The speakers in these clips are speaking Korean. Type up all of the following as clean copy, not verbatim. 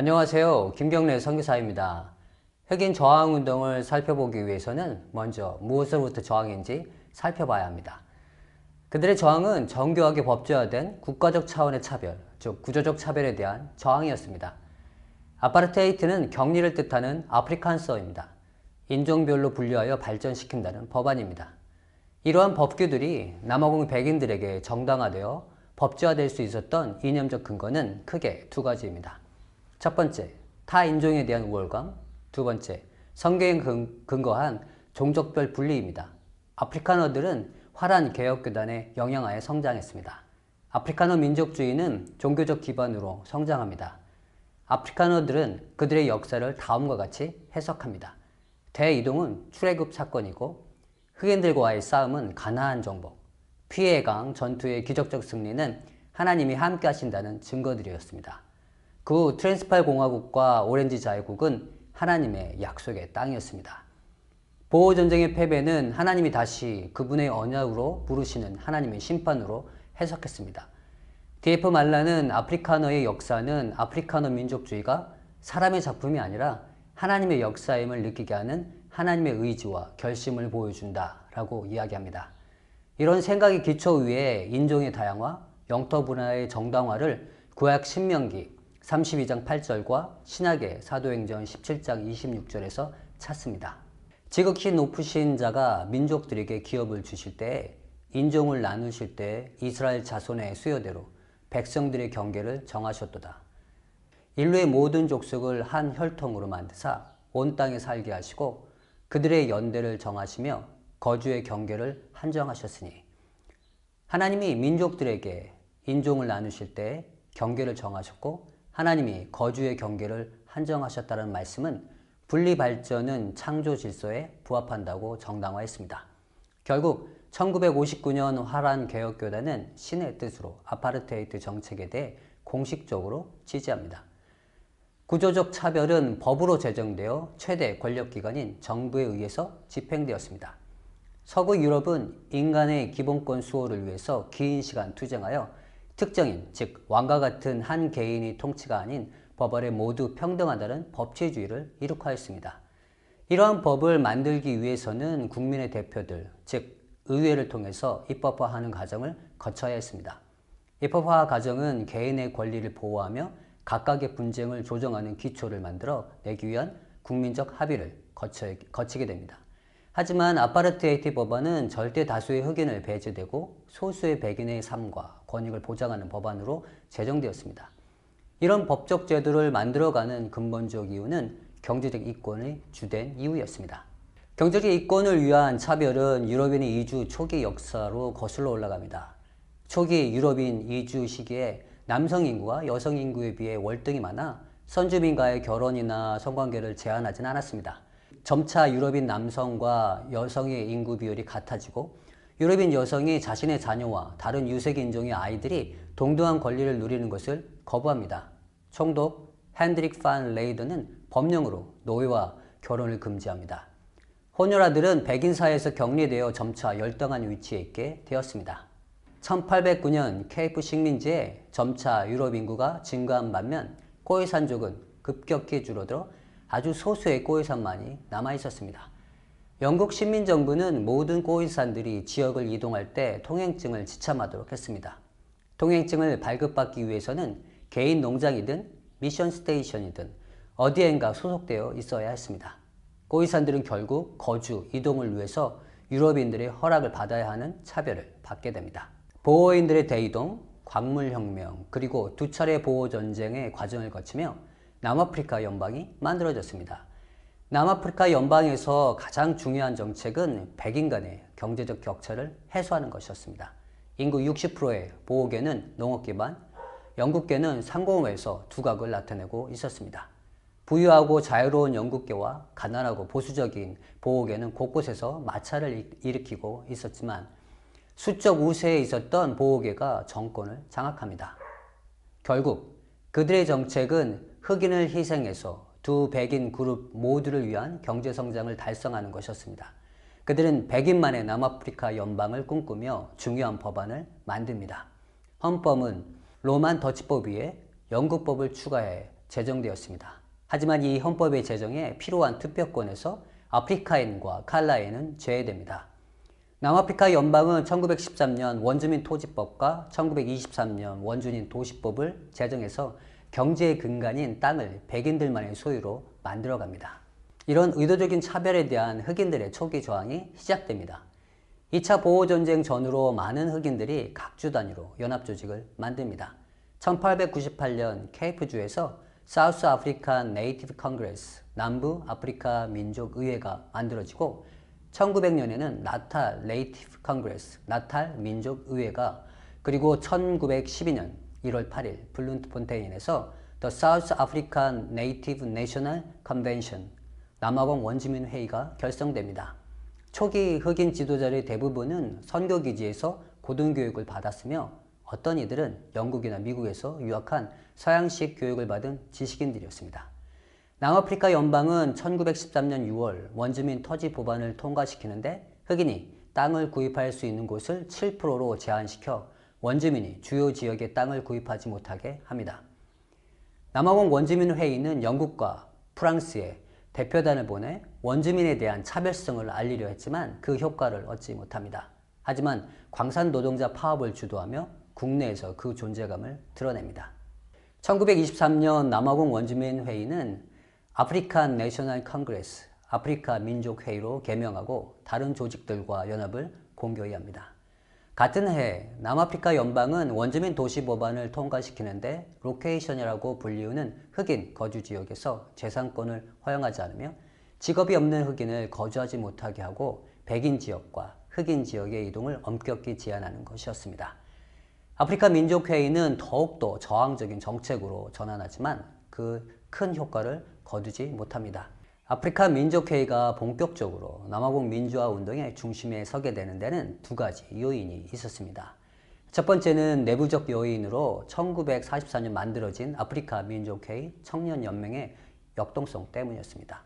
안녕하세요. 김경래 선교사입니다. 흑인 저항운동을 살펴보기 위해서는 먼저 무엇으로부터 저항인지 살펴봐야 합니다. 그들의 저항은 정교하게 법제화된 국가적 차원의 차별, 즉 구조적 차별에 대한 저항이었습니다. 아파르테이트는 격리를 뜻하는 아프리칸서입니다. 인종별로 분류하여 발전시킨다는 법안입니다. 이러한 법규들이 남아공 백인들에게 정당화되어 법제화될 수 있었던 이념적 근거는 크게 두 가지입니다. 첫 번째, 타 인종에 대한 우월감. 두 번째, 성경에 근거한 종족별 분리입니다. 아프리카너들은 화려한 개혁교단의 영향하에 성장했습니다. 아프리카너 민족주의는 종교적 기반으로 성장합니다. 아프리카너들은 그들의 역사를 다음과 같이 해석합니다. 대이동은 출애굽 사건이고, 흑인들과의 싸움은 가나안 정복, 피해의 강 전투의 기적적 승리는 하나님이 함께 하신다는 증거들이었습니다. 그 후 트랜스팔 공화국과 오렌지 자유국은 하나님의 약속의 땅이었습니다. 보호전쟁의 패배는 하나님이 다시 그분의 언약으로 부르시는 하나님의 심판으로 해석했습니다. D.F. 말라는 아프리카너의 역사는 아프리카너 민족주의가 사람의 작품이 아니라 하나님의 역사임을 느끼게 하는 하나님의 의지와 결심을 보여준다 라고 이야기합니다. 이런 생각의 기초 위에 인종의 다양화, 영토 분화의 정당화를 구약 신명기 32장 8절과 신약의 사도행전 17장 26절에서 찾습니다. 지극히 높으신 자가 민족들에게 기업을 주실 때 인종을 나누실 때 이스라엘 자손의 수요대로 백성들의 경계를 정하셨도다. 인류의 모든 족속을 한 혈통으로 만드사 온 땅에 살게 하시고 그들의 연대를 정하시며 거주의 경계를 한정하셨으니 하나님이 민족들에게 인종을 나누실 때 경계를 정하셨고 하나님이 거주의 경계를 한정하셨다는 말씀은 분리 발전은 창조 질서에 부합한다고 정당화했습니다. 결국 1959년 화란 개혁교단은 신의 뜻으로 아파르테이트 정책에 대해 공식적으로 지지합니다. 구조적 차별은 법으로 제정되어 최대 권력기관인 정부에 의해서 집행되었습니다. 서구 유럽은 인간의 기본권 수호를 위해서 긴 시간 투쟁하여 특정인, 즉 왕과 같은 한 개인이 통치가 아닌 법 아래 모두 평등하다는 법치주의를 이룩하였습니다. 이러한 법을 만들기 위해서는 국민의 대표들, 즉 의회를 통해서 입법화하는 과정을 거쳐야 했습니다. 입법화 과정은 개인의 권리를 보호하며 각각의 분쟁을 조정하는 기초를 만들어 내기 위한 국민적 합의를 거치게 됩니다. 하지만 아파르테이트 법안은 절대 다수의 흑인을 배제되고 소수의 백인의 삶과 권익을 보장하는 법안으로 제정되었습니다. 이런 법적 제도를 만들어가는 근본적 이유는 경제적 이권의 주된 이유였습니다. 경제적 이권을 위한 차별은 유럽인의 이주 초기 역사로 거슬러 올라갑니다. 초기 유럽인 이주 시기에 남성 인구가 여성 인구에 비해 월등히 많아 선주민과의 결혼이나 성관계를 제한하지는 않았습니다. 점차 유럽인 남성과 여성의 인구 비율이 같아지고 유럽인 여성이 자신의 자녀와 다른 유색 인종의 아이들이 동등한 권리를 누리는 것을 거부합니다. 총독 핸드릭 판 레이더는 법령으로 노예와 결혼을 금지합니다. 호녀라들은 백인 사회에서 격리되어 점차 열등한 위치에 있게 되었습니다. 1809년 케이프 식민지에 점차 유럽 인구가 증가한 반면 꼬이산족은 급격히 줄어들어 아주 소수의 꼬이산만이 남아있었습니다. 영국 식민정부는 모든 꼬이산들이 지역을 이동할 때 통행증을 지참하도록 했습니다. 통행증을 발급받기 위해서는 개인 농장이든 미션 스테이션이든 어디엔가 소속되어 있어야 했습니다. 꼬이산들은 결국 거주, 이동을 위해서 유럽인들의 허락을 받아야 하는 차별을 받게 됩니다. 보호인들의 대이동, 광물혁명, 그리고 두 차례 보호전쟁의 과정을 거치며 남아프리카 연방이 만들어졌습니다. 남아프리카 연방에서 가장 중요한 정책은 백인 간의 경제적 격차를 해소하는 것이었습니다. 인구 60%의 보호계는 농업 기반, 영국계는 상공업에서 두각을 나타내고 있었습니다. 부유하고 자유로운 영국계와 가난하고 보수적인 보호계는 곳곳에서 마찰을 일으키고 있었지만 수적 우세에 있었던 보호계가 정권을 장악합니다. 결국 그들의 정책은 흑인을 희생해서 두 백인 그룹 모두를 위한 경제성장을 달성하는 것이었습니다. 그들은 백인만의 남아프리카 연방을 꿈꾸며 중요한 법안을 만듭니다. 헌법은 로만 더치법 위에 영국법을 추가해 제정되었습니다. 하지만 이 헌법의 제정에 필요한 투표권에서 아프리카인과 칼라인은 제외됩니다. 남아프리카 연방은 1913년 원주민 토지법과 1923년 원주민 도시법을 제정해서 경제의 근간인 땅을 백인들만의 소유로 만들어갑니다. 이런 의도적인 차별에 대한 흑인들의 초기 저항이 시작됩니다. 2차 보호전쟁 전후로 많은 흑인들이 각주 단위로 연합조직을 만듭니다. 1898년 케이프주에서 사우스 아프리칸 네이티브 컨그레스, 남부 아프리카 민족의회가 만들어지고 1900년에는 나탈 네이티브 컨그레스, 나탈 민족의회가 그리고 1912년 1월 8일 블룸폰테인에서 The South African Native National Convention, 남아공 원주민회의가 결성됩니다. 초기 흑인 지도자의 대부분은 선교기지에서 고등교육을 받았으며 어떤 이들은 영국이나 미국에서 유학한 서양식 교육을 받은 지식인들이었습니다. 남아프리카 연방은 1913년 6월 원주민 토지 법안을 통과시키는데 흑인이 땅을 구입할 수 있는 곳을 7%로 제한시켜 원주민이 주요 지역의 땅을 구입하지 못하게 합니다. 남아공 원주민회의는 영국과 프랑스에 대표단을 보내 원주민에 대한 차별성을 알리려 했지만 그 효과를 얻지 못합니다. 하지만 광산 노동자 파업을 주도하며 국내에서 그 존재감을 드러냅니다. 1923년 남아공 원주민회의는 아프리칸 내셔널 컨그레스, 아프리카 민족회의로 개명하고 다른 조직들과 연합을 공교히 합니다. 같은 해 남아프리카 연방은 원주민 도시 법안을 통과시키는데 로케이션이라고 불리우는 흑인 거주 지역에서 재산권을 허용하지 않으며 직업이 없는 흑인을 거주하지 못하게 하고 백인 지역과 흑인 지역의 이동을 엄격히 제한하는 것이었습니다. 아프리카 민족회의는 더욱더 저항적인 정책으로 전환하지만 그 큰 효과를 거두지 못합니다. 아프리카 민족회의가 본격적으로 남아공 민주화 운동의 중심에 서게 되는 데는 두 가지 요인이 있었습니다. 첫 번째는 내부적 요인으로 1944년 만들어진 아프리카 민족회의 청년연맹의 역동성 때문이었습니다.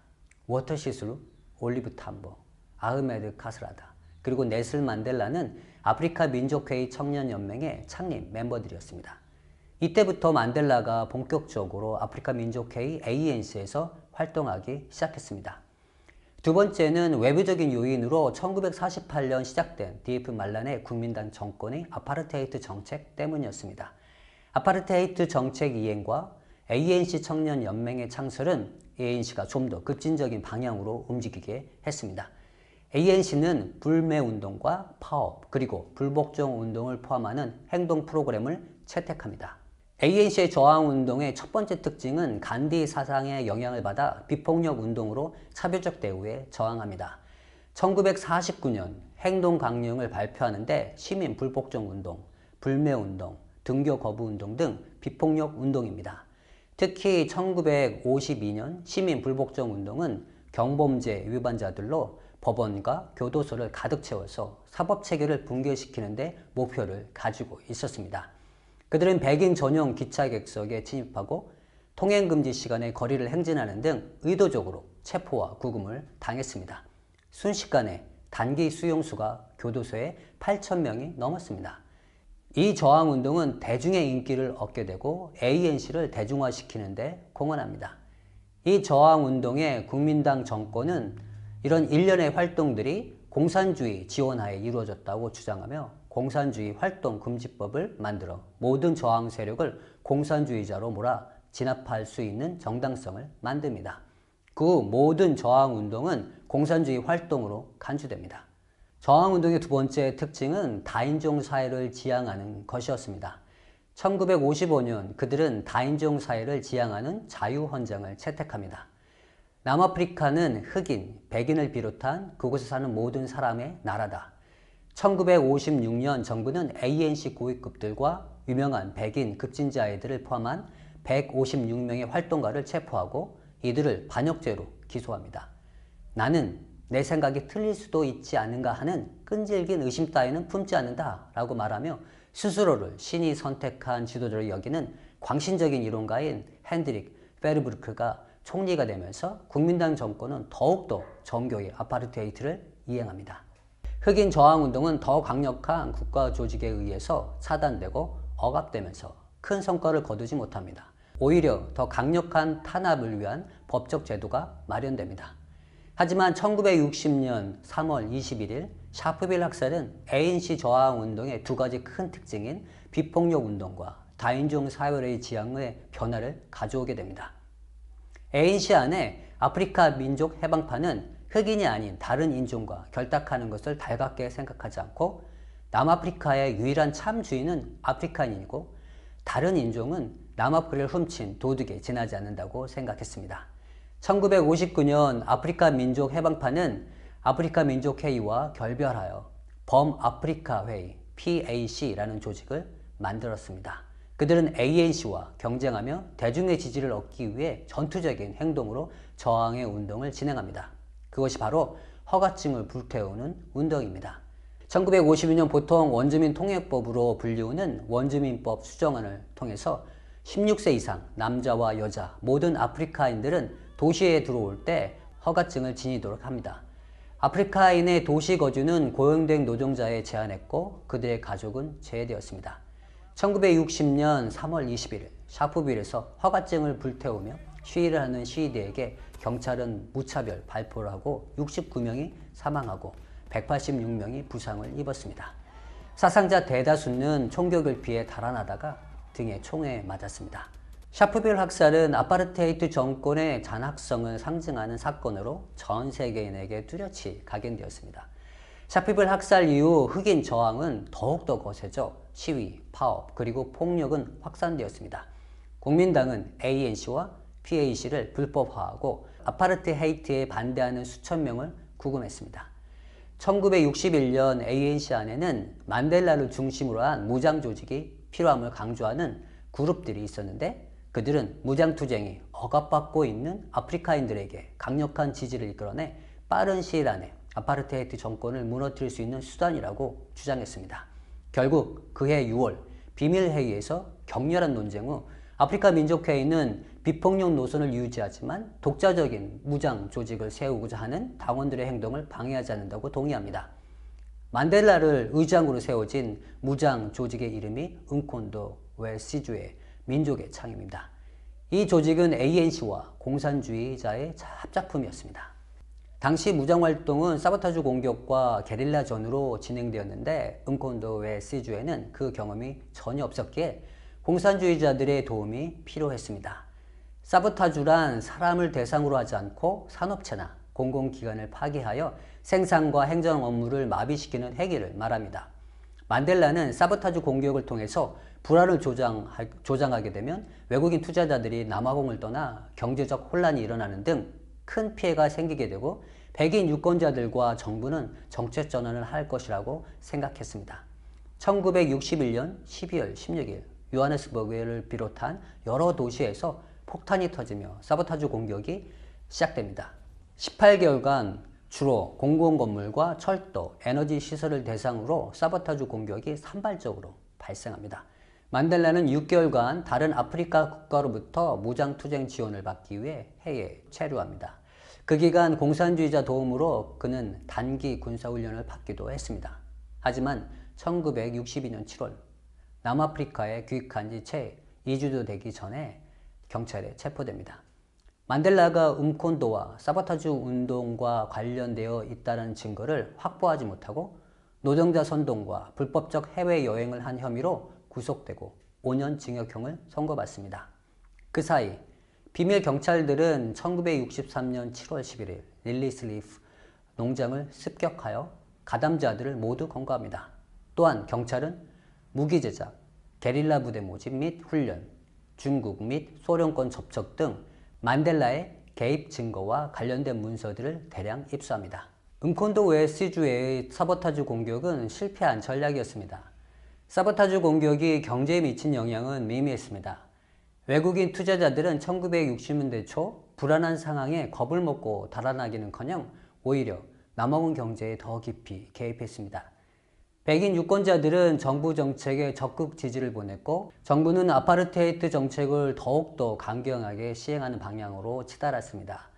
워터 시슬루, 올리브 탐보, 아흐메드 카스라다, 그리고 넬슨 만델라는 아프리카 민족회의 청년연맹의 창립 멤버들이었습니다. 이때부터 만델라가 본격적으로 아프리카 민족회의 ANC에서 활동하기 시작했습니다. 두 번째는 외부적인 요인으로 1948년 시작된 DF 말란의 국민당 정권의 아파르테이트 정책 때문이었습니다. 아파르테이트 정책 이행과 ANC 청년연맹의 창설은 ANC가 좀 더 급진적인 방향으로 움직이게 했습니다. ANC는 불매운동과 파업 그리고 불복종운동을 포함하는 행동 프로그램을 채택합니다. ANC의 저항운동의 첫 번째 특징은 간디 사상의 영향을 받아 비폭력 운동으로 차별적 대우에 저항합니다. 1949년 행동 강령을 발표하는데 시민 불복종 운동, 불매운동, 등교 거부 운동 등 비폭력 운동입니다. 특히 1952년 시민 불복종 운동은 경범죄 위반자들로 법원과 교도소를 가득 채워서 사법 체계를 붕괴시키는 데 목표를 가지고 있었습니다. 그들은 백인 전용 기차 객석에 침입하고 통행금지 시간에 거리를 행진하는 등 의도적으로 체포와 구금을 당했습니다. 순식간에 단기 수용수가 교도소에 8,000명이 넘었습니다. 이 저항운동은 대중의 인기를 얻게 되고 ANC를 대중화시키는 데 공헌합니다. 이 저항운동의 국민당 정권은 이런 일련의 활동들이 공산주의 지원하에 이루어졌다고 주장하며 공산주의 활동금지법을 만들어 모든 저항 세력을 공산주의자로 몰아 진압할 수 있는 정당성을 만듭니다. 그 모든 저항운동은 공산주의 활동으로 간주됩니다. 저항운동의 두 번째 특징은 다인종 사회를 지향하는 것이었습니다. 1955년 그들은 다인종 사회를 지향하는 자유헌장을 채택합니다. 남아프리카는 흑인, 백인을 비롯한 그곳에 사는 모든 사람의 나라다. 1956년 정부는 ANC 고위급들과 유명한 백인 급진자애들을 포함한 156명의 활동가를 체포하고 이들을 반역죄로 기소합니다. 나는 내 생각이 틀릴 수도 있지 않은가 하는 끈질긴 의심 따위는 품지 않는다 라고 말하며 스스로를 신이 선택한 지도자로 여기는 광신적인 이론가인 핸드릭 페르브르크가 총리가 되면서 국민당 정권은 더욱더 정교히 아파르테이트를 이행합니다. 흑인 저항운동은 더 강력한 국가 조직에 의해서 차단되고 억압되면서 큰 성과를 거두지 못합니다. 오히려 더 강력한 탄압을 위한 법적 제도가 마련됩니다. 하지만 1960년 3월 21일 샤프빌 학살은 ANC 저항 운동의 두 가지 큰 특징인 비폭력 운동과 다인종 사회의 지향의 변화를 가져오게 됩니다. ANC 안에 아프리카 민족 해방파는 흑인이 아닌 다른 인종과 결탁하는 것을 달갑게 생각하지 않고 남아프리카의 유일한 참 주인은 아프리카인이고 다른 인종은 남아프리카를 훔친 도둑에 지나지 않는다고 생각했습니다. 1959년 아프리카 민족 해방파는 아프리카 민족회의와 결별하여 범아프리카 회의 PAC라는 조직을 만들었습니다. 그들은 ANC와 경쟁하며 대중의 지지를 얻기 위해 전투적인 행동으로 저항의 운동을 진행합니다. 그것이 바로 허가증을 불태우는 운동입니다. 1952년 보통 원주민 통역법으로 불리우는 원주민법 수정안을 통해서 16세 이상 남자와 여자 모든 아프리카인들은 도시에 들어올 때 허가증을 지니도록 합니다. 아프리카인의 도시 거주는 고용된 노동자에 제한했고 그들의 가족은 제외되었습니다. 1960년 3월 21일 샤프빌에서 허가증을 불태우며 시위를 하는 시위대에게 경찰은 무차별 발포를 하고 69명이 사망하고 186명이 부상을 입었습니다. 사상자 대다수는 총격을 피해 달아나다가 등에 총에 맞았습니다. 샤프빌 학살은 아파르테이트 정권의 잔악성을 상징하는 사건으로 전 세계인에게 뚜렷이 각인되었습니다. 샤프빌 학살 이후 흑인 저항은 더욱더 거세져 시위, 파업, 그리고 폭력은 확산되었습니다. 국민당은 ANC와 PAC를 불법화하고 아파르테헤이트에 반대하는 수천 명을 구금했습니다. 1961년 ANC 안에는 만델라를 중심으로 한 무장 조직이 필요함을 강조하는 그룹들이 있었는데 그들은 무장투쟁이 억압받고 있는 아프리카인들에게 강력한 지지를 이끌어내 빠른 시일 안에 아파르테이트 정권을 무너뜨릴 수 있는 수단이라고 주장했습니다. 결국 그해 6월 비밀회의에서 격렬한 논쟁 후 아프리카 민족회의는 비폭력 노선을 유지하지만 독자적인 무장 조직을 세우고자 하는 당원들의 행동을 방해하지 않는다고 동의합니다. 만델라를 의장으로 세워진 무장 조직의 이름이 음콘도 웨시주의 민족의 창입니다. 이 조직은 ANC와 공산주의자의 합작품이었습니다. 당시 무장활동은 사보타주 공격과 게릴라전으로 진행되었는데 음콘도 웨시주에는 그 경험이 전혀 없었기에 공산주의자들의 도움이 필요했습니다. 사보타주란 사람을 대상으로 하지 않고 산업체나 공공기관을 파괴하여 생산과 행정 업무를 마비시키는 행위를 말합니다. 만델라는 사보타주 공격을 통해서 불안을 조장하게 되면 외국인 투자자들이 남아공을 떠나 경제적 혼란이 일어나는 등 큰 피해가 생기게 되고 백인 유권자들과 정부는 정책 전환을 할 것이라고 생각했습니다. 1961년 12월 16일 요하네스버그를 비롯한 여러 도시에서 폭탄이 터지며 사보타주 공격이 시작됩니다. 18개월간 주로 공공건물과 철도, 에너지 시설을 대상으로 사보타주 공격이 산발적으로 발생합니다. 만델라는 6개월간 다른 아프리카 국가로부터 무장투쟁 지원을 받기 위해 해외에 체류합니다. 그 기간 공산주의자 도움으로 그는 단기 군사훈련을 받기도 했습니다. 하지만 1962년 7월 남아프리카에 귀국한 지 채 2주도 되기 전에 경찰에 체포됩니다. 만델라가 음콘도와 사보타주 운동과 관련되어 있다는 증거를 확보하지 못하고 노동자 선동과 불법적 해외여행을 한 혐의로 구속되고 5년 징역형을 선고받습니다. 그 사이 비밀 경찰들은 1963년 7월 11일 릴리스 리프 농장을 습격하여 가담자들을 모두 검거합니다. 또한 경찰은 무기 제작, 게릴라 부대 모집 및 훈련, 중국 및 소련권 접촉 등 만델라의 개입 증거와 관련된 문서들을 대량 입수합니다. 음콘도 웨시주의 사보타주 공격은 실패한 전략이었습니다. 사보타주 공격이 경제에 미친 영향은 미미했습니다. 외국인 투자자들은 1960년대 초 불안한 상황에 겁을 먹고 달아나기는커녕 오히려 남아공 경제에 더 깊이 개입했습니다. 백인 유권자들은 정부 정책에 적극 지지를 보냈고 정부는 아파르테이트 정책을 더욱더 강경하게 시행하는 방향으로 치달았습니다.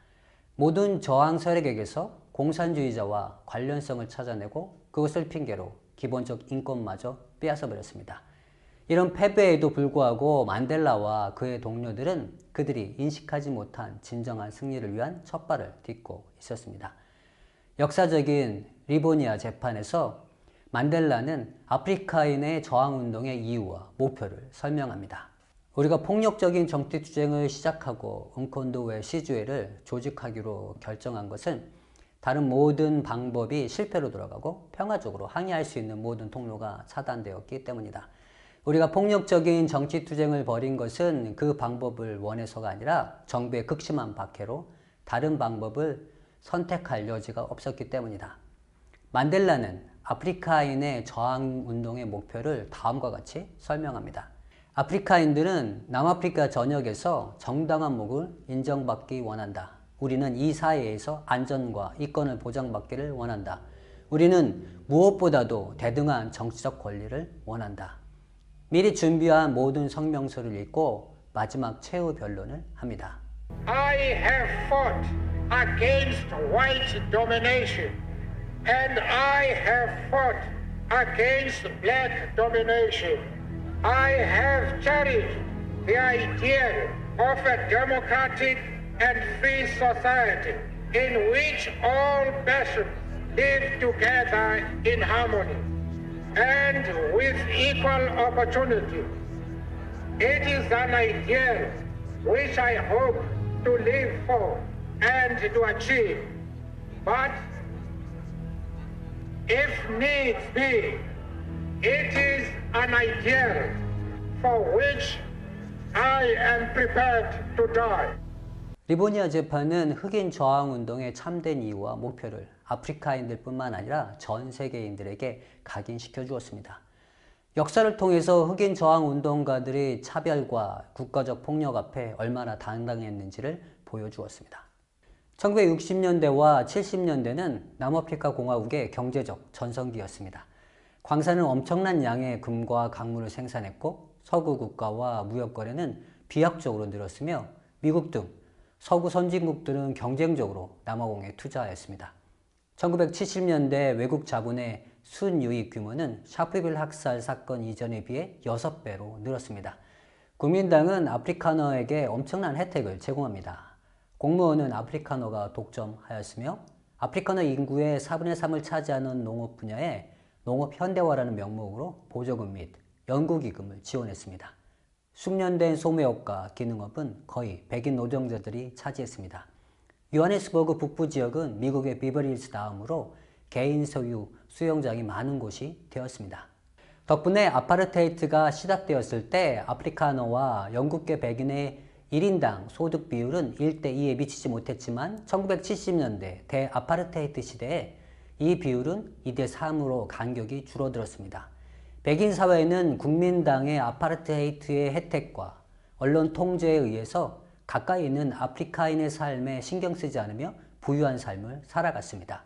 모든 저항 세력에게서 공산주의자와 관련성을 찾아내고 그것을 핑계로 기본적 인권마저 빼앗아 버렸습니다. 이런 패배에도 불구하고 만델라와 그의 동료들은 그들이 인식하지 못한 진정한 승리를 위한 첫발을 딛고 있었습니다. 역사적인 리보니아 재판에서 만델라는 아프리카인의 저항운동의 이유와 목표를 설명합니다. 우리가 폭력적인 정치투쟁을 시작하고 음콘도의 시주회를 조직하기로 결정한 것은 다른 모든 방법이 실패로 돌아가고 평화적으로 항의할 수 있는 모든 통로가 차단되었기 때문이다. 우리가 폭력적인 정치투쟁을 벌인 것은 그 방법을 원해서가 아니라 정부의 극심한 박해로 다른 방법을 선택할 여지가 없었기 때문이다. 만델라는 아프리카인의 저항운동의 목표를 다음과 같이 설명합니다. 아프리카인들은 남아프리카 전역에서 정당한 목을 인정받기 원한다. 우리는 이 사회에서 안전과 이권을 보장받기를 원한다. 우리는 무엇보다도 대등한 정치적 권리를 원한다. 미리 준비한 모든 성명서를 읽고 마지막 최후 변론을 합니다. I have fought against white domination and I have fought against black domination. I have cherished the idea of a democratic and free society in which all nations live together in harmony and with equal opportunity. It is an ideal which I hope to live for and to achieve. But if needs be, it is an ideal for which I am prepared to die. 리보니아 재판은 흑인 저항운동의 참된 이유와 목표를 아프리카인들 뿐만 아니라 전 세계인들에게 각인시켜 주었습니다. 역사를 통해서 흑인 저항운동가들의 차별과 국가적 폭력 앞에 얼마나 당당했는지를 보여주었습니다. 1960년대와 70년대는 남아프리카 공화국의 경제적 전성기였습니다. 광산은 엄청난 양의 금과 광물을 생산했고 서구 국가와 무역 거래는 비약적으로 늘었으며 미국 등 서구 선진국들은 경쟁적으로 남아공에 투자하였습니다. 1970년대 외국 자본의 순유입 규모는 샤프빌 학살 사건 이전에 비해 6배로 늘었습니다. 국민당은 아프리카너에게 엄청난 혜택을 제공합니다. 공무원은 아프리카너가 독점하였으며 아프리카너 인구의 4분의 3을 차지하는 농업 분야에 농업 현대화라는 명목으로 보조금 및 연구기금을 지원했습니다. 숙련된 소매업과 기능업은 거의 백인 노동자들이 차지했습니다. 요하네스버그 북부 지역은 미국의 비버리힐스 다음으로 개인 소유 수영장이 많은 곳이 되었습니다. 덕분에 아파르테이트가 시작되었을 때 아프리카너와 영국계 백인의 1인당 소득 비율은 1대2에 미치지 못했지만 1970년대 대아파르테이트 시대에 이 비율은 2대3으로 간격이 줄어들었습니다. 백인 사회는 국민당의 아파르테이트의 혜택과 언론 통제에 의해서 가까이 있는 아프리카인의 삶에 신경 쓰지 않으며 부유한 삶을 살아갔습니다.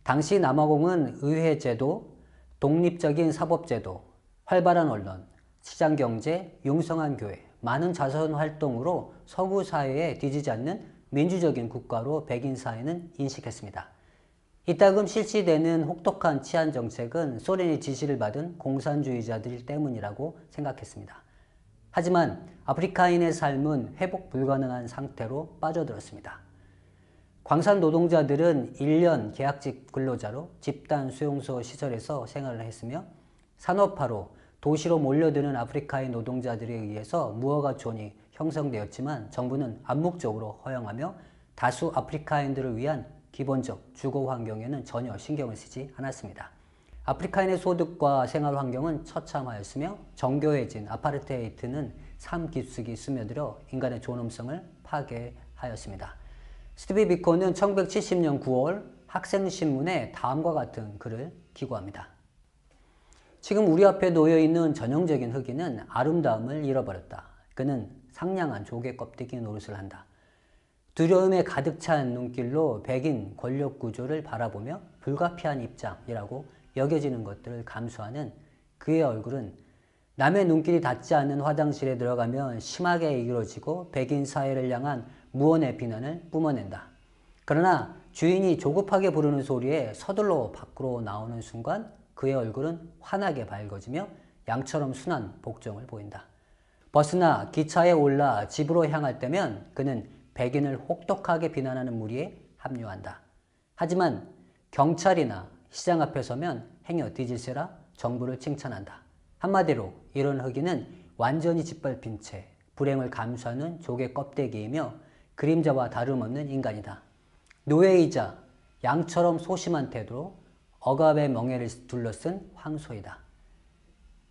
당시 남아공은 의회제도, 독립적인 사법제도, 활발한 언론, 시장경제, 융성한 교회, 많은 자선활동으로 서구 사회에 뒤지지 않는 민주적인 국가로 백인 사회는 인식했습니다. 이따금 실시되는 혹독한 치안 정책은 소련의 지시를 받은 공산주의자들 때문이라고 생각했습니다. 하지만 아프리카인의 삶은 회복 불가능한 상태로 빠져들었습니다. 광산 노동자들은 1년 계약직 근로자로 집단 수용소 시설에서 생활을 했으며 산업화로 도시로 몰려드는 아프리카인 노동자들에 의해서 무허가촌이 형성되었지만 정부는 암묵적으로 허용하며 다수 아프리카인들을 위한 기본적 주거 환경에는 전혀 신경을 쓰지 않았습니다. 아프리카인의 소득과 생활 환경은 처참하였으며 정교해진 아파르테이트는 삶 깊숙이 스며들어 인간의 존엄성을 파괴하였습니다. 스티브 비코는 1970년 9월 학생신문에 다음과 같은 글을 기고합니다. 지금 우리 앞에 놓여있는 전형적인 흑인은 아름다움을 잃어버렸다. 그는 상냥한 조개 껍데기 노릇을 한다. 두려움에 가득 찬 눈길로 백인 권력 구조를 바라보며 불가피한 입장이라고 여겨지는 것들을 감수하는 그의 얼굴은 남의 눈길이 닿지 않는 화장실에 들어가면 심하게 일그러지고 백인 사회를 향한 무언의 비난을 뿜어낸다. 그러나 주인이 조급하게 부르는 소리에 서둘러 밖으로 나오는 순간 그의 얼굴은 환하게 밝아지며 양처럼 순한 복종을 보인다. 버스나 기차에 올라 집으로 향할 때면 그는 백인을 혹독하게 비난하는 무리에 합류한다. 하지만 경찰이나 시장 앞에 서면 행여 뒤질세라 정부를 칭찬한다. 한마디로 이런 흑인은 완전히 짓밟힌 채 불행을 감수하는 조개 껍데기이며 그림자와 다름없는 인간이다. 노예이자 양처럼 소심한 태도로 억압의 멍에를 둘러쓴 황소이다.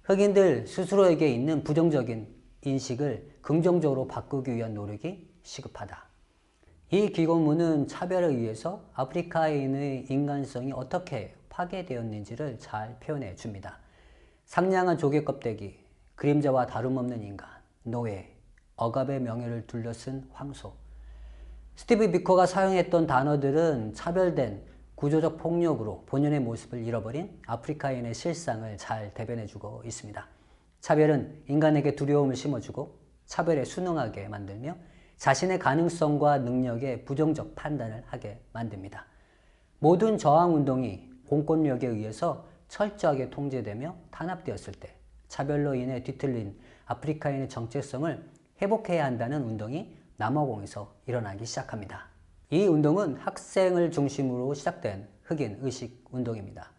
흑인들 스스로에게 있는 부정적인 인식을 긍정적으로 바꾸기 위한 노력이 시급하다. 이 기고문은 차별에 의해서 아프리카인의 인간성이 어떻게 파괴되었는지를 잘 표현해 줍니다. 상냥한 조개 껍데기, 그림자와 다름없는 인간, 노예, 억압의 명예를 둘러쓴 황소. 스티브 비코가 사용했던 단어들은 차별된 구조적 폭력으로 본연의 모습을 잃어버린 아프리카인의 실상을 잘 대변해주고 있습니다. 차별은 인간에게 두려움을 심어주고 차별에 순응하게 만들며 자신의 가능성과 능력에 부정적 판단을 하게 만듭니다. 모든 저항운동이 공권력에 의해서 철저하게 통제되며 탄압되었을 때 차별로 인해 뒤틀린 아프리카인의 정체성을 회복해야 한다는 운동이 남아공에서 일어나기 시작합니다. 이 운동은 학생을 중심으로 시작된 흑인 의식 운동입니다.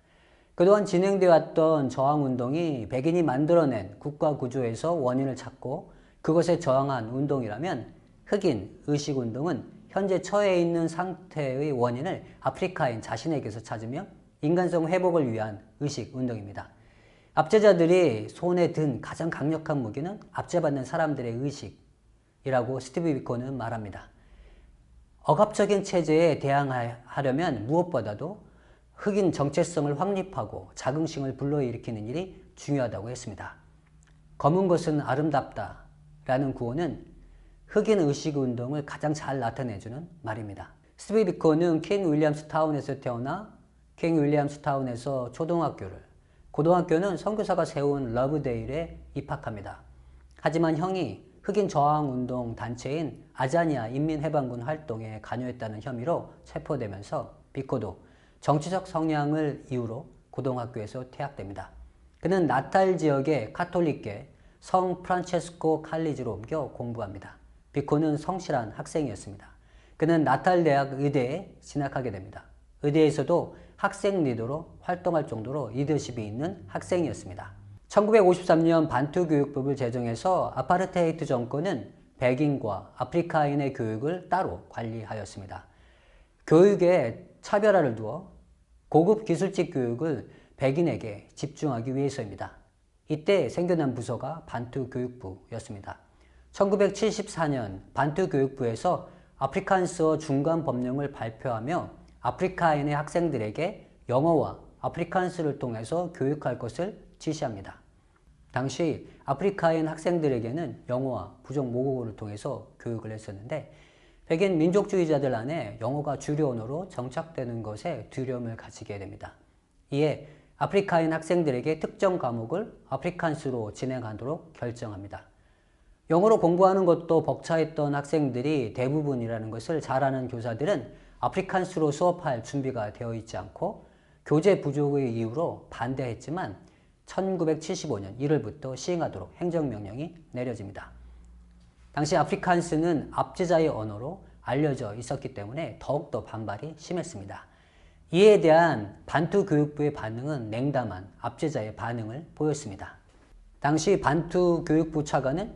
그동안 진행되어 왔던 저항운동이 백인이 만들어낸 국가 구조에서 원인을 찾고 그것에 저항한 운동이라면 흑인 의식운동은 현재 처해 있는 상태의 원인을 아프리카인 자신에게서 찾으며 인간성 회복을 위한 의식운동입니다. 압제자들이 손에 든 가장 강력한 무기는 압제받는 사람들의 의식이라고 스티브 비코는 말합니다. 억압적인 체제에 대항하려면 무엇보다도 흑인 정체성을 확립하고 자긍심을 불러일으키는 일이 중요하다고 했습니다. 검은 것은 아름답다 라는 구호는 흑인 의식운동을 가장 잘 나타내주는 말입니다. 스티브 비코는 킹 윌리엄스 타운에서 태어나 킹 윌리엄스 타운에서 초등학교를, 고등학교는 선교사가 세운 러브데일에 입학합니다. 하지만 형이 흑인 저항운동 단체인 아자니아 인민해방군 활동에 관여했다는 혐의로 체포되면서 비코도 정치적 성향을 이유로 고등학교에서 퇴학됩니다. 그는 나탈 지역의 카톨릭계 성 프란체스코 칼리지로 옮겨 공부합니다. 비코는 성실한 학생이었습니다. 그는 나탈 대학 의대에 진학하게 됩니다. 의대에서도 학생 리더로 활동할 정도로 리더십이 있는 학생이었습니다. 1953년 반투 교육법을 제정해서 아파르테이트 정권은 백인과 아프리카인의 교육을 따로 관리하였습니다. 교육에 차별화를 두어 고급 기술직 교육을 백인에게 집중하기 위해서입니다. 이때 생겨난 부서가 반투 교육부였습니다. 1974년 반투 교육부에서 아프리칸스어 중간 법령을 발표하며 아프리카인의 학생들에게 영어와 아프리칸스를 통해서 교육할 것을 지시합니다. 당시 아프리카인 학생들에게는 영어와 부족 모국어를 통해서 교육을 했었는데 백인 민족주의자들 안에 영어가 주류 언어로 정착되는 것에 두려움을 가지게 됩니다. 이에 아프리카인 학생들에게 특정 과목을 아프리칸스로 진행하도록 결정합니다. 영어로 공부하는 것도 벅차했던 학생들이 대부분이라는 것을 잘 아는 교사들은 아프리칸스로 수업할 준비가 되어 있지 않고 교재 부족의 이유로 반대했지만 1975년 1월부터 시행하도록 행정명령이 내려집니다. 당시 아프리칸스는 압제자의 언어로 알려져 있었기 때문에 더욱더 반발이 심했습니다. 이에 대한 반투 교육부의 반응은 냉담한 압제자의 반응을 보였습니다. 당시 반투 교육부 차관은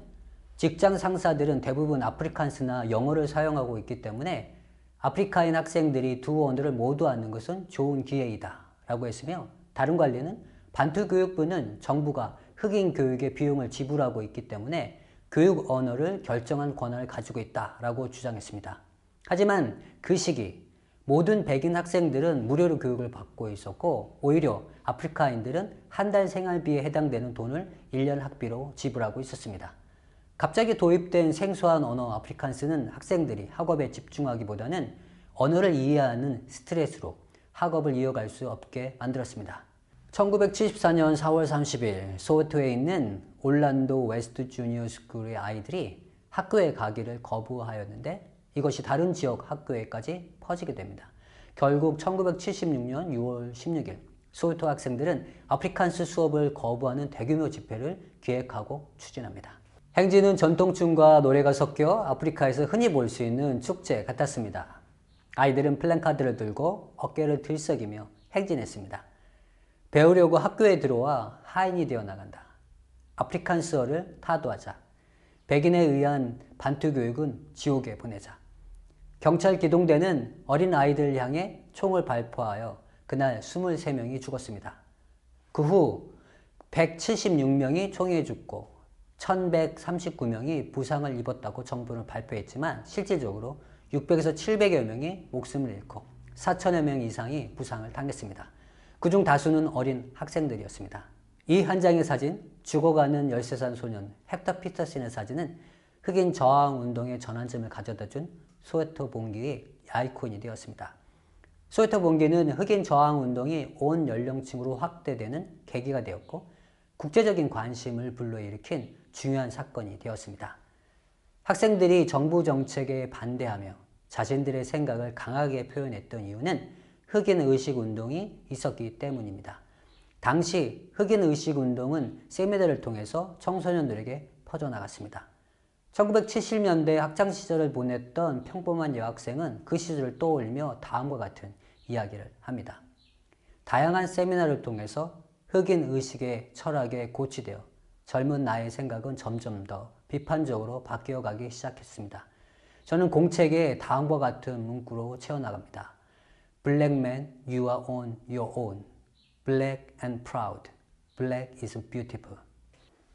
직장 상사들은 대부분 아프리칸스나 영어를 사용하고 있기 때문에 아프리카인 학생들이 두 언어를 모두 아는 것은 좋은 기회이다 라고 했으며 다른 관리는 반투 교육부는 정부가 흑인 교육의 비용을 지불하고 있기 때문에 교육 언어를 결정한 권한을 가지고 있다라고 주장했습니다. 하지만 그 시기 모든 백인 학생들은 무료로 교육을 받고 있었고 오히려 아프리카인들은 한 달 생활비에 해당되는 돈을 1년 학비로 지불하고 있었습니다. 갑자기 도입된 생소한 언어 아프리칸스는 학생들이 학업에 집중하기보다는 언어를 이해하는 스트레스로 학업을 이어갈 수 없게 만들었습니다. 1974년 4월 30일 소웨토에 있는 올란도 웨스트 주니어 스쿨의 아이들이 학교에 가기를 거부하였는데 이것이 다른 지역 학교에까지 퍼지게 됩니다. 결국 1976년 6월 16일 소웨토 학생들은 아프리칸스 수업을 거부하는 대규모 집회를 기획하고 추진합니다. 행진은 전통춤과 노래가 섞여 아프리카에서 흔히 볼 수 있는 축제 같았습니다. 아이들은 플랜카드를 들고 어깨를 들썩이며 행진했습니다. 배우려고 학교에 들어와 하인이 되어 나간다. 아프리칸스어를 타도하자. 백인에 의한 반투 교육은 지옥에 보내자. 경찰 기동대는 어린 아이들을 향해 총을 발포하여 그날 23명이 죽었습니다. 그 후 176명이 총에 죽고 1139명이 부상을 입었다고 정부는 발표했지만 실질적으로 600에서 700여 명이 목숨을 잃고 4천여 명 이상이 부상을 당했습니다. 그중 다수는 어린 학생들이었습니다. 이 한 장의 사진, 죽어가는 13살 소년 헥터 피터슨의 사진은 흑인 저항운동의 전환점을 가져다준 소웨토 봉기의 아이콘이 되었습니다. 소웨토 봉기는 흑인 저항운동이 온 연령층으로 확대되는 계기가 되었고 국제적인 관심을 불러일으킨 중요한 사건이 되었습니다. 학생들이 정부 정책에 반대하며 자신들의 생각을 강하게 표현했던 이유는 흑인 의식운동이 있었기 때문입니다. 당시 흑인 의식운동은 세미나를 통해서 청소년들에게 퍼져나갔습니다. 1970년대 학창시절을 보냈던 평범한 여학생은 그 시절을 떠올리며 다음과 같은 이야기를 합니다. 다양한 세미나를 통해서 흑인 의식의 철학에 고취되어 젊은 나의 생각은 점점 더 비판적으로 바뀌어가기 시작했습니다. 저는 공책에 다음과 같은 문구로 채워나갑니다. Black man, you are on your own. Black and proud. Black is beautiful.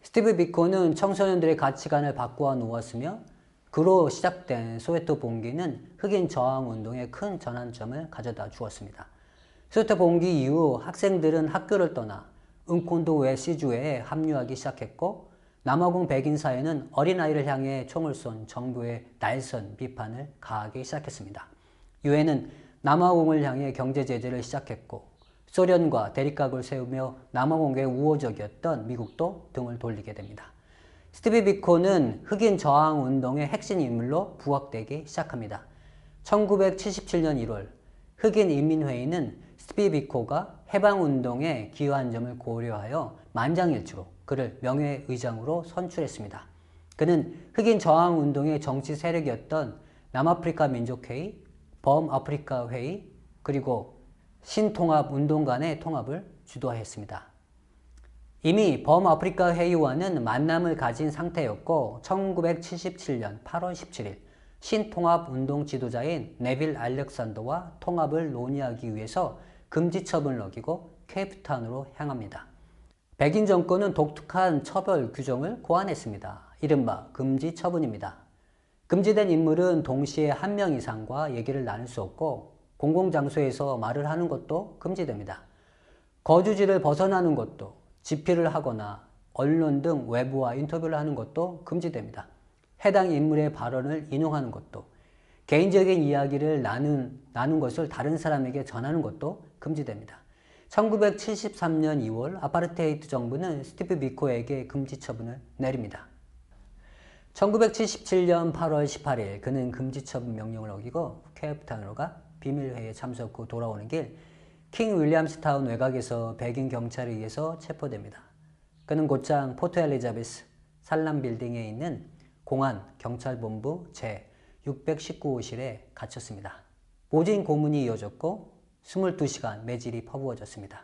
스티브 비코는 청소년들의 가치관을 바꾸어 놓았으며 그로 시작된 소웨토 봉기는 흑인 저항운동의 큰 전환점을 가져다 주었습니다. 소웨토 봉기 이후 학생들은 학교를 떠나 은콘도 웨시주에 합류하기 시작했고 남아공 백인 사회는 어린아이를 향해 총을 쏜 정부의 날선 비판을 가하기 시작했습니다. 유엔은 남아공을 향해 경제 제재를 시작했고 소련과 대립각을 세우며 남아공에 우호적이었던 미국도 등을 돌리게 됩니다. 스티브 비코는 흑인 저항운동의 핵심 인물로 부각되기 시작합니다. 1977년 1월 흑인 인민회의는 스티브 비코가 해방운동에 기여한 점을 고려하여 만장일치로 그를 명예의장으로 선출했습니다. 그는 흑인 저항운동의 정치 세력이었던 남아프리카 민족회의, 범아프리카 회의, 그리고 신통합운동 간의 통합을 주도했습니다. 이미 범아프리카 회의와는 만남을 가진 상태였고 1977년 8월 17일 신통합운동 지도자인 네빌 알렉산더와 통합을 논의하기 위해서 금지 처분을 어기고 케이프타운으로 향합니다. 백인 정권은 독특한 처벌 규정을 고안했습니다. 이른바 금지 처분입니다. 금지된 인물은 동시에 한 명 이상과 얘기를 나눌 수 없고 공공장소에서 말을 하는 것도 금지됩니다. 거주지를 벗어나는 것도, 집필을 하거나 언론 등 외부와 인터뷰를 하는 것도 금지됩니다. 해당 인물의 발언을 인용하는 것도, 개인적인 이야기를 나눈 것을 다른 사람에게 전하는 것도 금지됩니다. 1973년 2월 아파르테이트 정부는 스티브 비코에게 금지 처분을 내립니다. 1977년 8월 18일 그는 금지 처분 명령을 어기고 케이프타운으로 가 비밀회의에 참석 후 돌아오는 길 킹 윌리엄스타운 외곽에서 백인 경찰에 의해서 체포됩니다. 그는 곧장 포트 엘리자베스 산람 빌딩에 있는 공안 경찰본부 제619호실에 갇혔습니다. 모진 고문이 이어졌고 22시간 매질이 퍼부어졌습니다.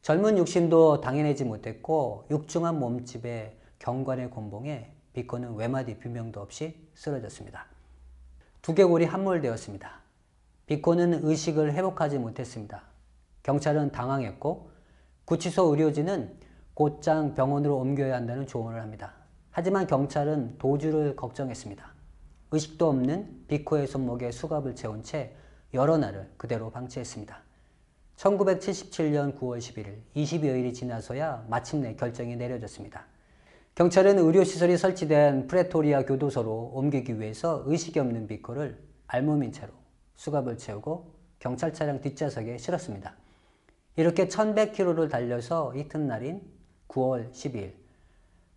젊은 육신도 당해내지 못했고 육중한 몸집의 경관의 곤봉에 비코는 외마디 비명도 없이 쓰러졌습니다. 두개골이 함몰되었습니다. 비코는 의식을 회복하지 못했습니다. 경찰은 당황했고 구치소 의료진은 곧장 병원으로 옮겨야 한다는 조언을 합니다. 하지만 경찰은 도주를 걱정했습니다. 의식도 없는 비코의 손목에 수갑을 채운 채 여러 날을 그대로 방치했습니다. 1977년 9월 11일 20여일이 지나서야 마침내 결정이 내려졌습니다. 경찰은 의료시설이 설치된 프레토리아 교도소로 옮기기 위해서 의식이 없는 비코를 알몸인 채로 수갑을 채우고 경찰 차량 뒷좌석에 실었습니다. 이렇게 1100km를 달려서 이튿날인 9월 12일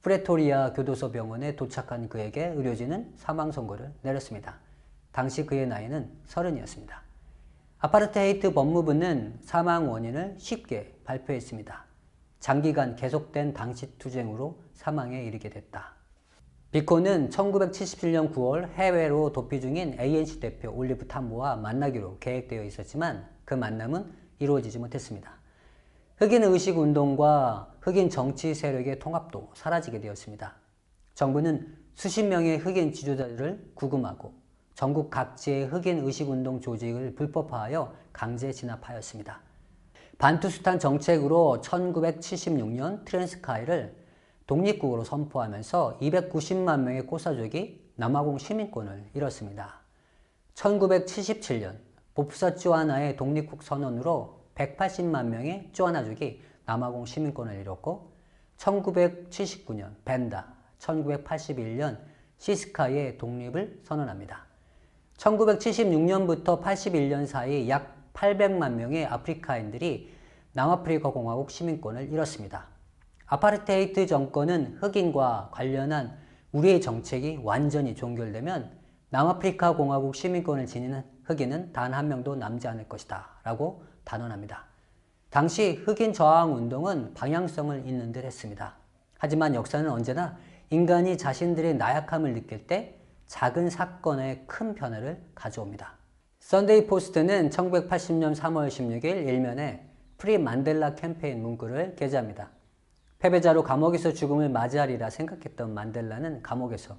프레토리아 교도소 병원에 도착한 그에게 의료진은 사망 선고를 내렸습니다. 당시 그의 나이는 30이었습니다. 아파르테이트 법무부는 사망 원인을 쉽게 발표했습니다. 장기간 계속된 당시 투쟁으로 사망에 이르게 됐다. 비코는 1977년 9월 해외로 도피 중인 ANC 대표 올리브 tambo와 만나기로 계획되어 있었지만 그 만남은 이루어지지 못했습니다. 흑인 의식운동과 흑인 정치 세력의 통합도 사라지게 되었습니다. 정부는 수십 명의 흑인 지도자들을 구금하고 전국 각지의 흑인 의식운동 조직을 불법화하여 강제 진압하였습니다. 반투스탄 정책으로 1976년 트랜스카이를 독립국으로 선포하면서 290만 명의 코사족이 남아공 시민권을 잃었습니다. 1977년 보프사 쭈아나의 독립국 선언으로 180만 명의 쭈아나족이 남아공 시민권을 잃었고 1979년 벤다, 1981년 시스카의 독립을 선언합니다. 1976년부터 81년 사이 약 800만 명의 아프리카인들이 남아프리카 공화국 시민권을 잃었습니다. 아파르테이트 정권은 흑인과 관련한 우리의 정책이 완전히 종결되면 남아프리카 공화국 시민권을 지니는 흑인은 단 한 명도 남지 않을 것이다 라고 단언합니다. 당시 흑인 저항 운동은 방향성을 잇는 듯 했습니다. 하지만 역사는 언제나 인간이 자신들의 나약함을 느낄 때 작은 사건에 큰 변화를 가져옵니다. 선데이 포스트는 1980년 3월 16일 일면에 프리 만델라 캠페인 문구를 게재합니다. 패배자로 감옥에서 죽음을 맞이하리라 생각했던 만델라는 감옥에서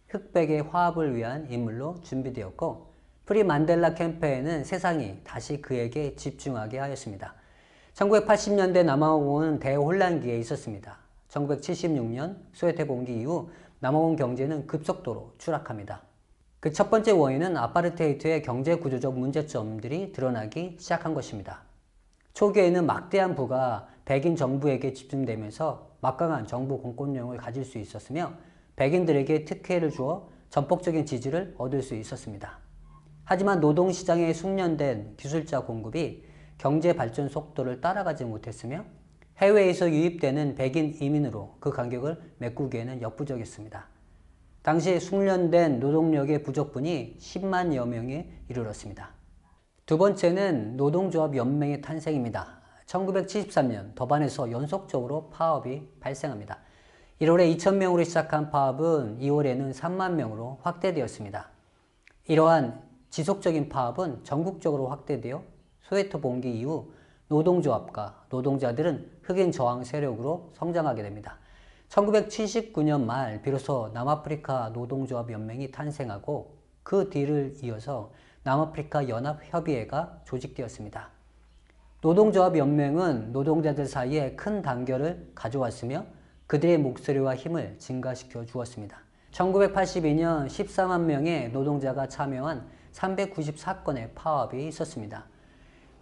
흑백의 화합을 위한 인물로 준비되었고 프리 만델라 캠페인은 세상이 다시 그에게 집중하게 하였습니다. 1980년대 남아공은 대혼란기에 있었습니다. 1976년 소위에트 봉기 이후 남아공 경제는 급속도로 추락합니다. 그 첫 번째 원인은 아파르테이트의 경제 구조적 문제점들이 드러나기 시작한 것입니다. 초기에는 막대한 부가 백인 정부에게 집중되면서 막강한 정부 공권력을 가질 수 있었으며 백인들에게 특혜를 주어 전폭적인 지지를 얻을 수 있었습니다. 하지만 노동시장에 숙련된 기술자 공급이 경제 발전 속도를 따라가지 못했으며 해외에서 유입되는 백인 이민으로 그 간격을 메꾸기에는 역부족했습니다. 당시 숙련된 노동력의 부족분이 10만여 명에 이르렀습니다. 두 번째는 노동조합 연맹의 탄생입니다. 1973년 더반에서 연속적으로 파업이 발생합니다. 1월에 2,000명으로 시작한 파업은 2월에는 3만 명으로 확대되었습니다. 이러한 지속적인 파업은 전국적으로 확대되어 소위에트 봉기 이후 노동조합과 노동자들은 흑인 저항 세력으로 성장하게 됩니다. 1979년 말 비로소 남아프리카 노동조합 연맹이 탄생하고 그 뒤를 이어서 남아프리카 연합협의회가 조직되었습니다. 노동조합 연맹은 노동자들 사이에 큰 단결을 가져왔으며 그들의 목소리와 힘을 증가시켜 주었습니다. 1982년 14만 명의 노동자가 참여한 394건의 파업이 있었습니다.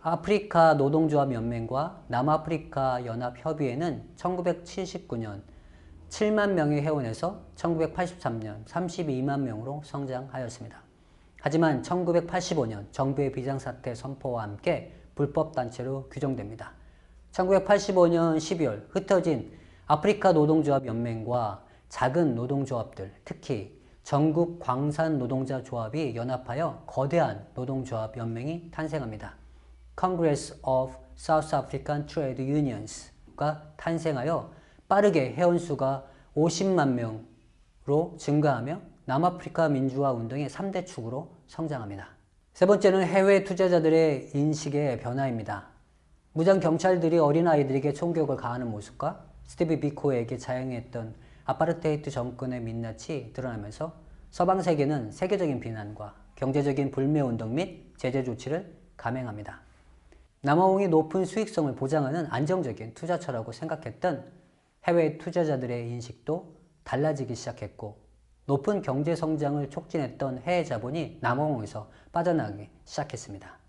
아프리카 노동조합 연맹과 남아프리카 연합협의회는 1979년 7만 명의 회원에서 1983년 32만 명으로 성장하였습니다. 하지만 1985년 정부의 비상사태 선포와 함께 불법단체로 규정됩니다. 1985년 12월 흩어진 아프리카 노동조합 연맹과 작은 노동조합들, 특히 전국 광산 노동자 조합이 연합하여 거대한 노동조합 연맹이 탄생합니다. Congress of South African Trade Unions가 탄생하여 빠르게 회원수가 50만 명으로 증가하며 남아프리카 민주화 운동의 3대 축으로 성장합니다. 세 번째는 해외 투자자들의 인식의 변화입니다. 무장 경찰들이 어린아이들에게 총격을 가하는 모습과 스티브 비코에게 자행했던 아파르테이트 정권의 민낯이 드러나면서 서방 세계는 세계적인 비난과 경제적인 불매운동 및 제재 조치를 감행합니다. 남아공이 높은 수익성을 보장하는 안정적인 투자처라고 생각했던 해외 투자자들의 인식도 달라지기 시작했고 높은 경제 성장을 촉진했던 해외 자본이 남아공에서 빠져나가기 시작했습니다.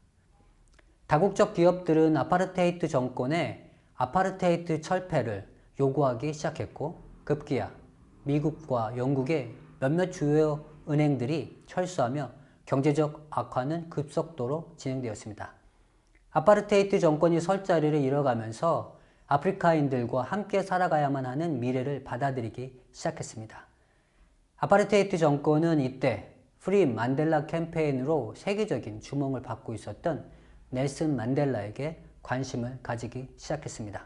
다국적 기업들은 아파르테이트 정권의 아파르테이트 철폐를 요구하기 시작했고 급기야 미국과 영국의 몇몇 주요 은행들이 철수하며 경제적 악화는 급속도로 진행되었습니다. 아파르테이트 정권이 설 자리를 잃어가면서 아프리카인들과 함께 살아가야만 하는 미래를 받아들이기 시작했습니다. 아파르테이트 정권은 이때 프리 만델라 캠페인으로 세계적인 주목을 받고 있었던 넬슨 만델라에게 관심을 가지기 시작했습니다.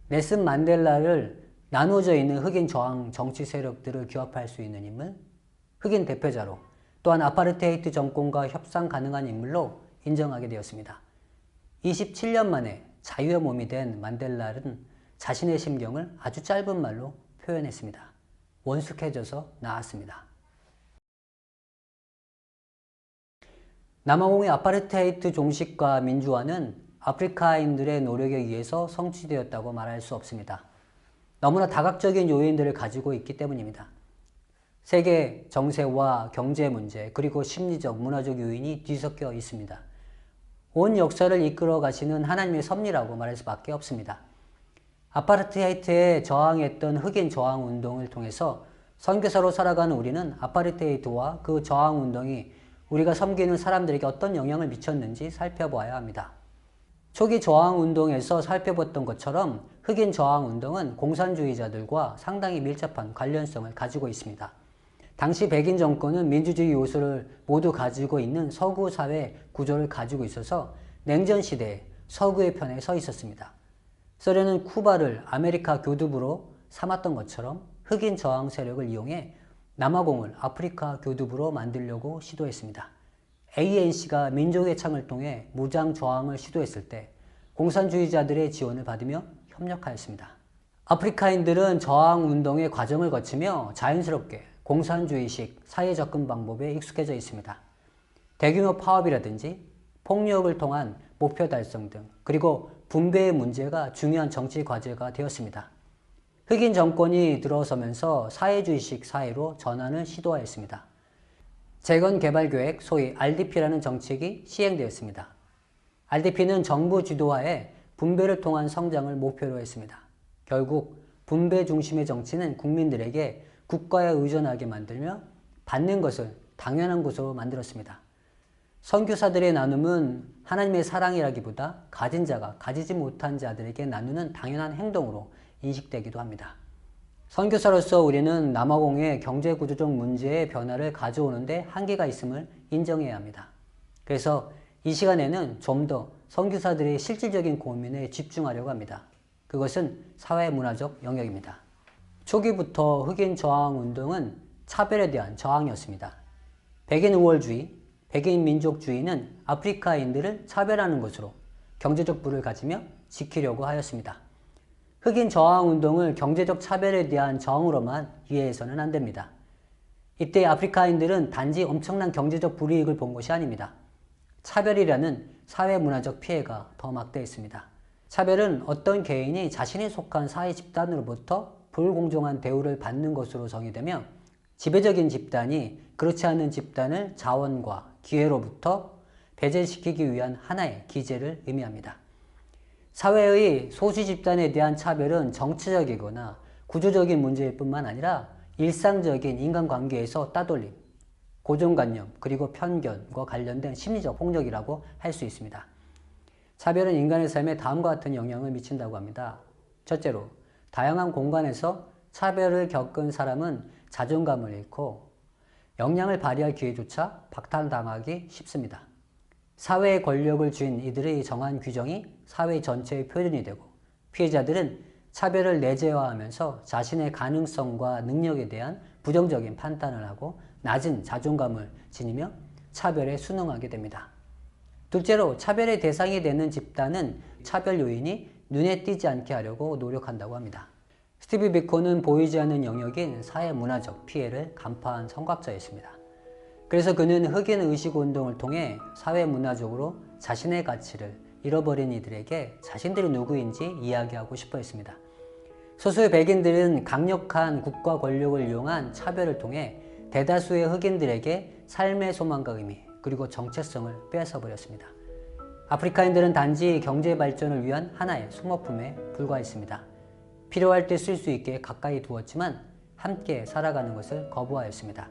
넬슨 만델라를 나누어져 있는 흑인 저항 정치 세력들을 규합할 수 있는 인물, 흑인 대표자로 또한 아파르테이트 정권과 협상 가능한 인물로 인정하게 되었습니다. 27년 만에 자유의 몸이 된 만델라는 자신의 심경을 아주 짧은 말로 표현했습니다. 원숙해져서 나았습니다. 남아공의 아파르테이트 종식과 민주화는 아프리카인들의 노력에 의해서 성취되었다고 말할 수 없습니다. 너무나 다각적인 요인들을 가지고 있기 때문입니다. 세계 정세와 경제 문제 그리고 심리적, 문화적 요인이 뒤섞여 있습니다. 온 역사를 이끌어 가시는 하나님의 섭리라고 말할 수밖에 없습니다. 아파르테이트에 저항했던 흑인 저항 운동을 통해서 선교사로 살아가는 우리는 아파르테이트와 그 저항 운동이 우리가 섬기는 사람들에게 어떤 영향을 미쳤는지 살펴봐야 합니다. 초기 저항 운동에서 살펴봤던 것처럼 흑인 저항 운동은 공산주의자들과 상당히 밀접한 관련성을 가지고 있습니다. 당시 백인 정권은 민주주의 요소를 모두 가지고 있는 서구 사회 구조를 가지고 있어서 냉전 시대에 서구의 편에 서 있었습니다. 소련은 쿠바를 아메리카 교두부로 삼았던 것처럼 흑인 저항 세력을 이용해 남아공을 아프리카 교두부로 만들려고 시도했습니다. ANC가 민족의 창을 통해 무장 저항을 시도했을 때 공산주의자들의 지원을 받으며 협력하였습니다. 아프리카인들은 저항 운동의 과정을 거치며 자연스럽게 공산주의식 사회 접근 방법에 익숙해져 있습니다. 대규모 파업이라든지 폭력을 통한 목표 달성 등 그리고 분배의 문제가 중요한 정치 과제가 되었습니다. 흑인 정권이 들어서면서 사회주의식 사회로 전환을 시도하였습니다. 재건개발계획 소위 RDP라는 정책이 시행되었습니다. RDP는 정부 주도하에 분배를 통한 성장을 목표로 했습니다. 결국 분배 중심의 정치는 국민들에게 국가에 의존하게 만들며 받는 것을 당연한 것으로 만들었습니다. 선교사들의 나눔은 하나님의 사랑이라기보다 가진 자가 가지지 못한 자들에게 나누는 당연한 행동으로 인식되기도 합니다. 선교사로서 우리는 남아공의 경제구조적 문제의 변화를 가져오는데 한계가 있음을 인정해야 합니다. 그래서 이 시간에는 좀 더 선교사들의 실질적인 고민에 집중하려고 합니다. 그것은 사회문화적 영역입니다. 초기부터 흑인 저항 운동은 차별에 대한 저항이었습니다. 백인 우월주의, 백인 민족주의는 아프리카인들을 차별하는 것으로 경제적 부를 가지며 지키려고 하였습니다. 흑인 저항 운동을 경제적 차별에 대한 저항으로만 이해해서는 안 됩니다. 이때 아프리카인들은 단지 엄청난 경제적 불이익을 본 것이 아닙니다. 차별이라는 사회문화적 피해가 더 막대했습니다. 차별은 어떤 개인이 자신이 속한 사회 집단으로부터 불공정한 대우를 받는 것으로 정의되며 지배적인 집단이 그렇지 않은 집단을 자원과 기회로부터 배제시키기 위한 하나의 기제를 의미합니다. 사회의 소수 집단에 대한 차별은 정치적이거나 구조적인 문제일 뿐만 아니라 일상적인 인간관계에서 따돌림, 고정관념, 그리고 편견과 관련된 심리적 폭력이라고 할 수 있습니다. 차별은 인간의 삶에 다음과 같은 영향을 미친다고 합니다. 첫째로, 다양한 공간에서 차별을 겪은 사람은 자존감을 잃고 역량을 발휘할 기회조차 박탈당하기 쉽습니다. 사회의 권력을 쥔 이들의 정한 규정이 사회 전체의 표준이 되고 피해자들은 차별을 내재화하면서 자신의 가능성과 능력에 대한 부정적인 판단을 하고 낮은 자존감을 지니며 차별에 순응하게 됩니다. 둘째로, 차별의 대상이 되는 집단은 차별 요인이 눈에 띄지 않게 하려고 노력한다고 합니다. 스티브 비코는 보이지 않는 영역인 사회문화적 피해를 간파한 선각자였습니다. 그래서 그는 흑인 의식운동을 통해 사회문화적으로 자신의 가치를 잃어버린 이들에게 자신들이 누구인지 이야기하고 싶어 했습니다. 소수의 백인들은 강력한 국가 권력을 이용한 차별을 통해 대다수의 흑인들에게 삶의 소망과 의미 그리고 정체성을 빼앗아버렸습니다. 아프리카인들은 단지 경제 발전을 위한 하나의 소모품에 불과했습니다. 필요할 때 쓸 수 있게 가까이 두었지만 함께 살아가는 것을 거부하였습니다.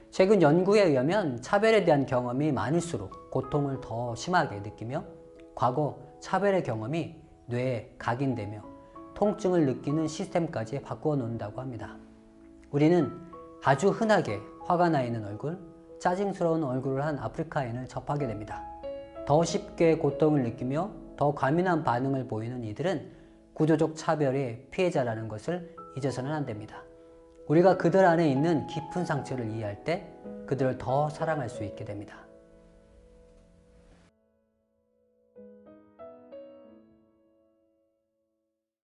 최근 연구에 의하면 차별에 대한 경험이 많을수록 고통을 더 심하게 느끼며 과거 차별의 경험이 뇌에 각인되며 통증을 느끼는 시스템까지 바꾸어 놓는다고 합니다. 우리는 아주 흔하게 화가 나 있는 얼굴, 짜증스러운 얼굴을 한 아프리카인을 접하게 됩니다. 더 쉽게 고통을 느끼며 더 과민한 반응을 보이는 이들은 구조적 차별의 피해자라는 것을 잊어서는 안 됩니다. 우리가 그들 안에 있는 깊은 상처를 이해할 때 그들을 더 사랑할 수 있게 됩니다.